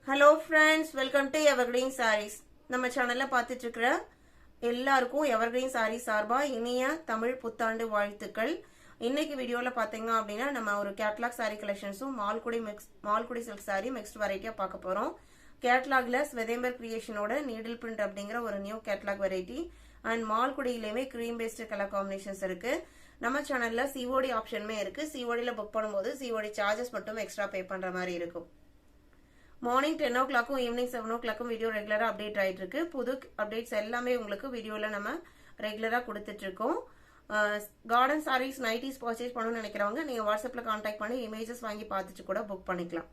Hello friends, welcome to Evergreen Sarees. நம்ம சேனல்ல பார்த்துட்டு இருக்கிற எல்லாருக்கும் Evergreen Sarees சார்பா இனிய தமிழ் புத்தாண்டு வாழ்த்துக்கள். இன்னைக்கு வீடியோல பாத்தீங்க அப்படினா நம்ம ஒரு கேட்டலாக் saree collectionsம் Malgudi silk saree mixed variety பார்க்க போறோம். கேட்டலாக்ல ஸ்வெதேம்பர் கிரியேஷனோட நீடில் பிரிண்ட் அப்படிங்கற ஒரு new catalogue variety and மால்குடியிலேயே cream based color combinations இருக்கு. நம்ம சேனல்ல COD ஆப்ஷனுமே இருக்கு. COD ல புக் பண்ணும்போது COD சார்ஜஸ் மட்டும் எக்ஸ்ட்ரா பே பண்ற மாதிரி இருக்கும். Morning 10 o'clock evening 7 o'clock video ரெகுலரா அப்டேட் ஆயிட்டு இருக்கு. புது அப்டேட்ஸ் எல்லாமே உங்களுக்கு வீடியோல நம்ம ரெகுலரா கொடுத்துட்டு இருக்கோம். கார்டன் சாரீஸ் நைட்டிஸ் பர்ச்சேஸ் பண்ணணும்னு நினைக்கிறவங்க நீங்க வாட்ஸ்அப்ல கான்டாக்ட் பண்ணி இமேஜஸ் வாங்கி பார்த்துட்டு கூட புக் பண்ணிக்கலாம்.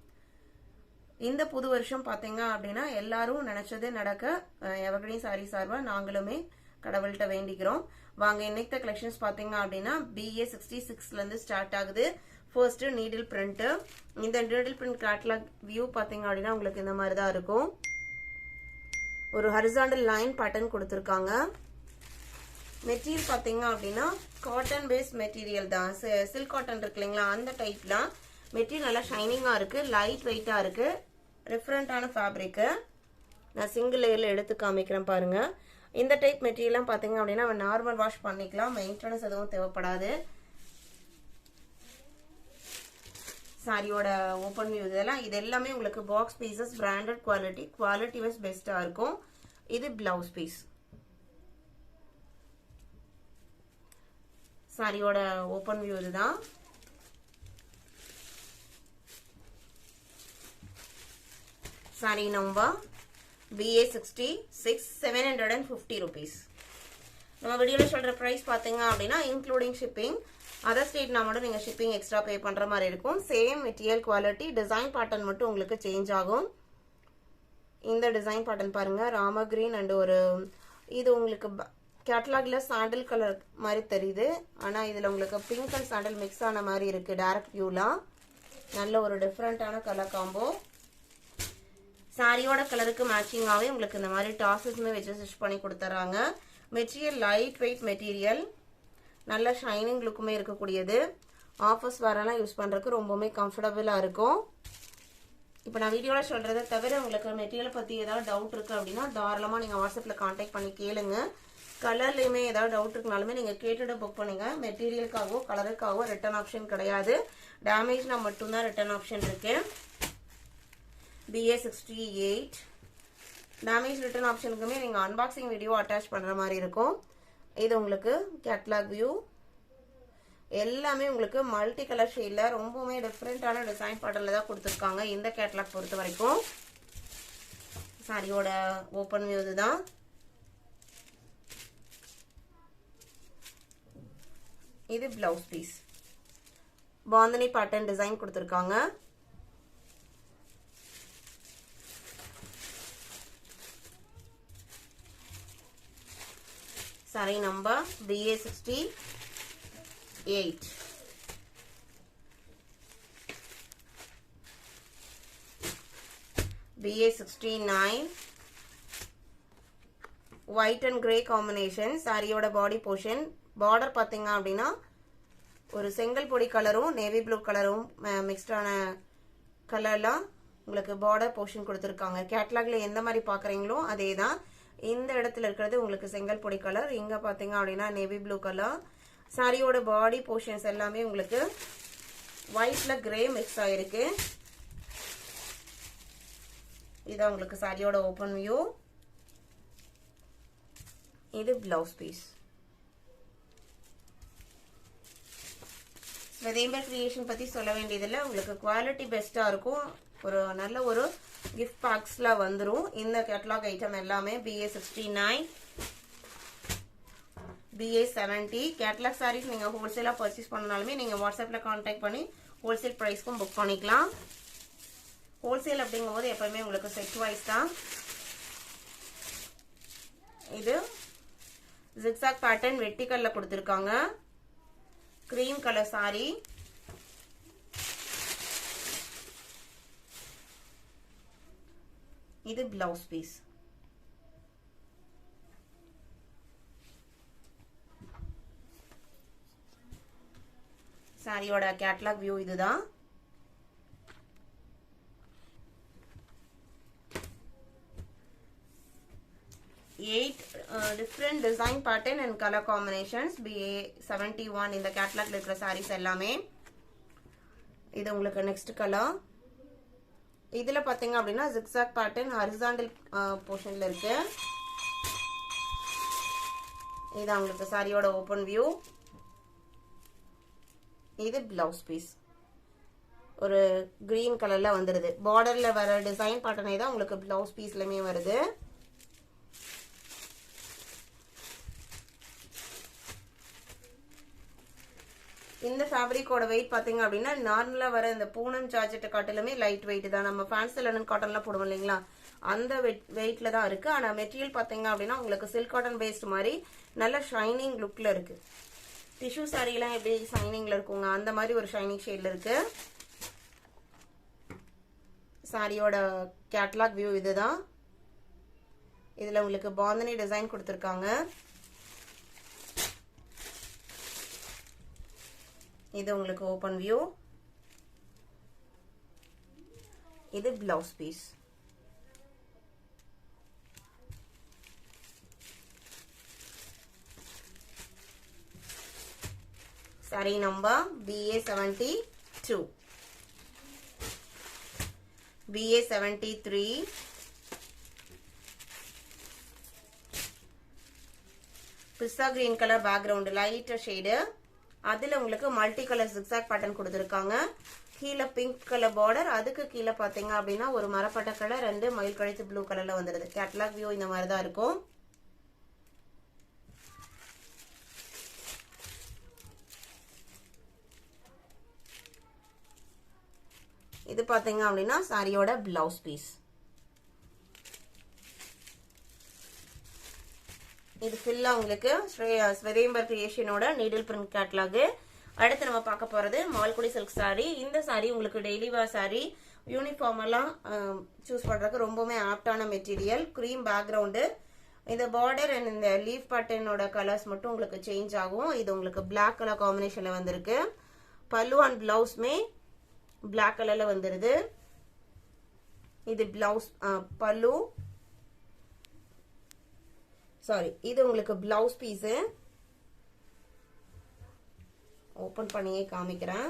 இந்த புது வருஷம் பாத்தீங்க அப்படின்னா எல்லாரும் நினைச்சதே நடக்க எவர்கிரீன் சாரீஸ் சார்பா நாங்களுமே கடவுள்கிட்ட வேண்டிக்கிறோம். வாங்க இன்னைக்கு கலெக்ஷன்ஸ் பாத்தீங்க அப்படின்னா BA 66ல இருந்து ஸ்டார்ட் ஆகுது. First needle print. இந்த நீடில் பிரிண்ட் கேட்டலாக் வியூ பாத்தீங்க அப்படின்னா உங்களுக்கு இந்த மாதிரி தான் இருக்கும். ஒரு ஹரிசாண்டல் லைன் பேட்டர்ன் கொடுத்திருக்காங்க. மெட்டீரியல் பாத்தீங்க அப்படின்னா காட்டன் பேஸ்ட் மெட்டீரியல் தான். சில்க் காட்டன் இருக்கு இல்லைங்களா, அந்த டைப் தான். மெட்டீரியல் நல்லா ஷைனிங்கா இருக்கு, லைட் வெயிட்டா இருக்கு, டிஃபரெண்டான ஃபேப்ரிக். நான் சிங்கிள் லேயர்ல எடுத்து காமிக்கிறேன் பாருங்க. இந்த டைப் மெட்டீரியல்லாம் பாத்தீங்க அப்படின்னா நார்மல் வாஷ் பண்ணிக்கலாம், மெயின்டெனன்ஸ் எதுவும் தேவைப்படாது. சாரியோட ஓபன் வியூ இது எல்லாமே உங்களுக்கு box pieces, branded quality wise பெஸ்டா இருக்கும். இது பிளவுஸ் பீஸ். சாரியோட ஓபன் வியூ இதுதான். Sari number BA 66 750 rupees. நம்ம வீடியோல சொல்ற பிரைஸ் பாத்தீங்க அப்படின்னா இன்க்ளூடிங் ஷிப்பிங். அதர் ஸ்டேட்னா மட்டும் நீங்க ஷிப்பிங் எக்ஸ்ட்ரா பே பண்ற மாதிரி இருக்கும். Same material quality, design pattern மட்டும் உங்களுக்கு சேஞ்ச் ஆகும். இந்த டிசைன் பேட்டர்ன் பாருங்க, ராம கிரீன் அண்ட் ஒரு இது உங்களுக்கு கேட்டலாக்ல சாண்டல் கலர் மாதிரி தெரியுது. ஆனா இதுல உங்களுக்கு பிங்க் அண்ட் சாண்டல் மிக்ஸ் ஆன மாதிரி இருக்கு. டைரக்ட் வியூல நல்ல ஒரு டிஃபரெண்டான கலர் காம்போ. சாரியோட கலருக்கு மேட்சிங்காவே உங்களுக்கு இந்த மாதிரி டாசஸ்மே வச்சு ஸ்டிச் பண்ணி கொடுத்துறாங்க. மெட்டீரியல் லைட் வெயிட் மெட்டீரியல், நல்ல ஷைனிங் லுக்குமே இருக்கக்கூடியது. ஆஃபர்ஸ் வரலாம் யூஸ் பண்றதுக்கு ரொம்பவுமே கம்ஃபர்டபுளா இருக்கும். இப்போ நான் வீடியோல சொல்றதை தவிர உங்களுக்கு மெட்டீரியல் பத்தி ஏதாவது டவுட் இருக்கு அப்படின்னா தாராளமா நீங்க வாட்ஸ்அப்ல கான்டாக்ட் பண்ணி கேளுங்க. கலர்லயுமே ஏதாவது டவுட் இருக்குனாலுமே நீங்க கேட்டுட்டு புக் பண்ணுங்க. மெட்டீரியலுக்காகவோ கலருக்காகவோ ரிட்டர்ன் ஆப்ஷன் கிடையாது. டேமேஜ்னா மட்டும்தான் ரிட்டர்ன் ஆப்ஷன் இருக்கு. BA 68 டேமேஜ் ரிட்டர்ன் ஆப்ஷனுக்குமே நீங்க அன்பாக்சிங் வீடியோ அட்டாச் பண்ற மாதிரி இருக்கும். இது உங்களுக்கு கேட்டலாக் வியூ. எல்லாமே உங்களுக்கு மல்டி கலர் ஷேட்ல ரொம்பவே டிஃபரெண்டான டிசைன் பேட்டர்ன்ல தான் கொடுத்துருக்காங்க இந்த கேட்டலாக் பொறுத்த வரைக்கும். சாரியோட ஓபன் வியூ இதுதான். இது blouse piece. Bandhani pattern design கொடுத்துருக்காங்க. saree number BA 68. BA 69 white and grey combination. சாரியோட பாடி போர்ஷன் பார்டர் பாத்தீங்க அப்படின்னா ஒரு செங்கல் பொடி கலரும் நேவி ப்ளூ கலரும் மிக்ஸ்டான கலர்லாம் உங்களுக்கு பார்டர் போர்ஷன் கொடுத்துருக்காங்க. கேட்டலாக்ல எந்த மாதிரி பாக்குறீங்களோ அதே தான். இந்த இடத்துல இருக்கிறது உங்களுக்கு செங்கல் பொடி கலர், இங்க பாத்தீங்க அப்படின்னா நேவி ப்ளூ கலர். சாரியோட பாடி போர்ஷன்ஸ் எல்லாமே உங்களுக்கு ஒயிட்ல கிரே மிக்ஸ் ஆயிருக்கு. இதான் உங்களுக்கு சாரியோட ஓபன் வியூ. இது பிளவுஸ் பீஸ். ஸ்வெதேம்பர் கிரியேஷன் பத்தி சொல்ல வேண்டியதில்லை, உங்களுக்கு குவாலிட்டி பெஸ்டா இருக்கும். ஒரு நல்ல ஒரு கிஃப்ட் பாக்ஸ்ல வந்துரும் இந்த கேட்டலாக் ஐட்டம் எல்லாமே. BA 69 BA 70 கேட்டலாக் சாரீஸ் நீங்க ஹோல்சேலா பர்ச்சேஸ் பண்ணனாலுமே நீங்க வாட்ஸ்அப்ல கான்டாக்ட் பண்ணி ஹோல்சேல் பிரைஸ்க்கும் புக் பண்ணிக்கலாம். ஹோல்சேல் அப்படிங்கும்போது எப்பவுமே உங்களுக்கு செட் வைஸ் தான். இது ஜிக்ஸாக் பேட்டர்ன் வெர்டிகல்ல கொடுத்திருக்காங்க. Cream colour sorry. இது பிளவுஸ் பீஸ். சாரியோட கேட்டலாக் வியூ இதுதான். 8 different design pattern and color combinations. BA71 இந்த கேட்லாக்ல இருக்கிற sarees எல்லாமே. இது உங்களுக்கு நெக்ஸ்ட் கலர். இதுல பாத்தீங்க அப்படின்னா zigzag pattern horizontal portionல இருக்கு. இது உங்களுக்கு சாரியோட ஓபன் வியூ. இது பிளவுஸ் பீஸ். ஒரு கிரீன் கலர்ல வந்துருது. பார்டர்ல வர டிசைன் பேட்டர்னே தான் உங்களுக்கு பிளவுஸ் பீஸ்லமே வருது. இந்த ஃபேப்ரிக்கோட வெயிட் பாத்தீங்க அப்படின்னா நார்மலா வர இந்த பூனம் ஜார்ஜெட் காட்டிலுமே லைட் வெயிட் தான். நம்ம ஃபேன்சி லெனன் காட்டன்லாம் போடுவோம் இல்லைங்களா, அந்த வெயிட்ல தான் இருக்கு. ஆனா மெட்டீரியல் பாத்தீங்க அப்படின்னா உங்களுக்கு சில்க் காட்டன் பேஸ்ட் மாதிரி நல்ல ஷைனிங் லுக்ல இருக்கு. டிஷ்யூ சாரி எல்லாம் எப்படி ஷைனிங்ல இருக்குங்க, அந்த மாதிரி ஒரு ஷைனிங் ஷேட்ல இருக்கு. சாரியோட கேட்லாக் வியூ இதுதான். இதுல உங்களுக்கு பாந்தனி டிசைன் கொடுத்திருக்காங்க. இது உங்களுக்கு ஓபன் வியூ. இது blouse piece. saree number BA72, BA73, pista green color background, light shade. அதுல உங்களுக்கு மல்டி கலர் zigzag pattern கொடுத்திருக்காங்க. கீழ பிங்க் கலர் பார்டர், அதுக்கு கீழ பாத்தீங்க அப்படின்னா ஒரு மரப்பட்ட கலர், ரெண்டு மயில் கழித்து ப்ளூ கலர்ல வந்துருது. கேட்லாக் வியூ இந்த மாதிரி தான் இருக்கும். இது பாத்தீங்க அப்படின்னா சாரியோட பிளவுஸ் பீஸ். இது ஃபுல்லா உங்களுக்கு ஸ்வதேம்பர் கிரியேஷனோட நீடில் பிரிண்ட் கேட்லாக். அடுத்து நம்ம பார்க்க போறது மால்குடி சில்க் சாரி. இந்த சாரி உங்களுக்கு டெய்லி வேர் சாரி, யூனிஃபார்ம் எல்லாம் சூஸ் பண்றதுக்கு ரொம்பவே ஆப்டான மெட்டீரியல். Cream background. இந்த பார்டர் அண்ட் இந்த லீஃப் பேட்டர்னோட கலர்ஸ் மட்டும் உங்களுக்கு சேஞ்ச் ஆகும். இது உங்களுக்கு பிளாக் கலர் காம்பினேஷன்ல வந்திருக்கு. பல்லு அண்ட் பிளவுஸ்மே பிளாக் கலர்ல வந்துருது. இது பிளவுஸ் பல்லு, சாரி இது உங்களுக்கு பிளவுஸ் பீஸ். ஓபன் பண்ணியே காமிக்கிறேன்.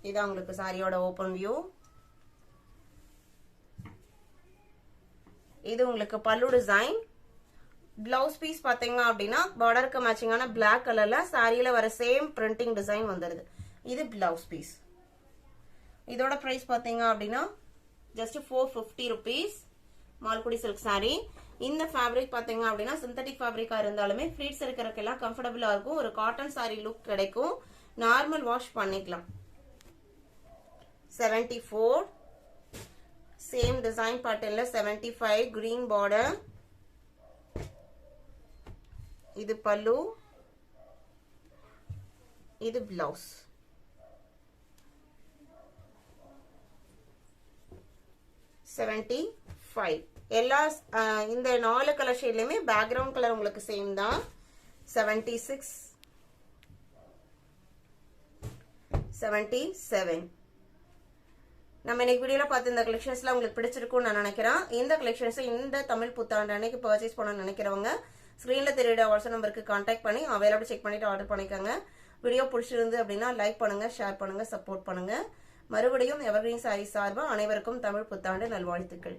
இதான் உங்களுக்கு சாரியோட ஓபன் வியூ. இது உங்களுக்கு பல்லு டிசைன். பிளவுஸ் பீஸ் பாத்தீங்க அப்படின்னா பார்டருக்கு மேட்சிங்கான பிளாக் கலர்ல சாரியில வர சேம் பிரிண்டிங் டிசைன் வந்துருது. இது பிளவுஸ் பீஸ். இதோட பிரைஸ் பாத்தீங்க அப்படின்னா just 450 rupees. Malgudi silk sorry. இந்த ஃபேப்ரிக் பாத்தீங்க அப்படின்னா சிந்தட்டிக் ஃபேப்ரிக்கா இருந்தாலுமே ஃபிளீட்ஸ் இருக்கிறதுக்கெல்லாம் கம்ஃபர்டபுளா இருக்கும். ஒரு காட்டன் சாரி லுக் கிடைக்கும். நார்மல் வாஷ் பண்ணிக்கலாம். 74. சேம் டிசைன் பேட்டர்ன்ல 75 கிரீன் பார்டர். இது பல்லு, இது பிளவுஸ். 75. எல்லா இந்த 4 கலர் ஷேட்லயுமே பேக்ரவுண்ட் கலர் உங்களுக்கு சேம் தான். 76, 77. நம்ம இன்னைக்கு வீடியோல பார்த்து இந்த கலெக்ஷன்ஸ்லாம் உங்களுக்கு பிடிச்சிருக்கும்னு நான் நினைக்கிறேன். இந்த கலெக்ஷன்ஸ் இந்த தமிழ் புத்தாண்டு அன்னைக்கு பர்ச்சேஸ் பண்ணணும்னு நினைக்கிறவங்க ஸ்கிரீன்ல தெரியுற வாட்ஸ்அப் நம்பருக்கு கான்டாக்ட் பண்ணி அவைலபிள் செக் பண்ணிட்டு ஆர்டர் பண்ணிக்கோங்க. வீடியோ பிடிச்சிருந்து அப்படின்னா லைக் பண்ணுங்க, ஷேர் பண்ணுங்க, சப்போர்ட் பண்ணுங்க. மறுபடியும் எவர்கிரீன் சாரீஸ் சார்பா அனைவருக்கும் தமிழ் புத்தாண்டு நல்வாழ்த்துக்கள்.